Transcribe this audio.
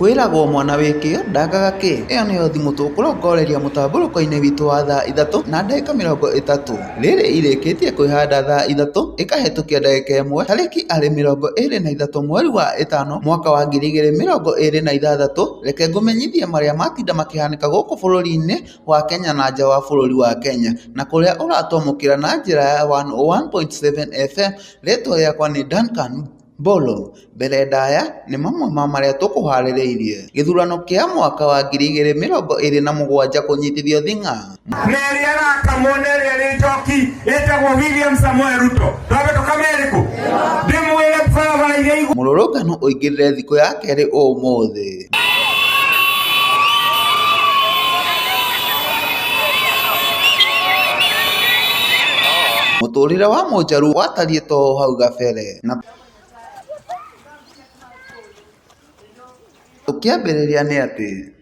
Kwĩragwo mwana wĩkĩo ndagaga kĩ. Ĩyo nĩyo thimũ tũkũrongoreria mũtambũrũko-inĩ witũ wa thaa 3 na ndagĩka 30. Rĩrĩ irĩkĩtie kwĩhanda thaa 3 ĩkahĩtũkia ndagĩka 1 tarĩki arĩ 23 mweri wa 5 mwaka wa 2026. Reke ngũmenyithie marĩa matinda makĩhanĩka gũkũ bũrũri-inĩ wa Kenya na nja wa bũrũri wa Kenya na kũrĩa ũratwamũkĩra na njĩra ya 101.7 FM. Rĩtwa rĩakwa nĩ Duncan Bolo. Mbere ndaya nĩ mamwe ma marĩa tũkũharĩrĩirie. Gĩthurano kĩa mwaka wa 2027 kũnyitithio thing'a. Neri arakamwo nĩrĩa nĩ njoki ĩtagwo William Samoei Ruto. Twabe tũkamerĩkũ ndĩmwĩre baba iria igũ. Mũrũrũngano ũingĩrĩre thikũ ya kerĩ ũmũthĩ. Mũtũrĩre wa Mũnjaru watariĩ to hau gabere na tũkĩambĩrĩria nĩ atĩ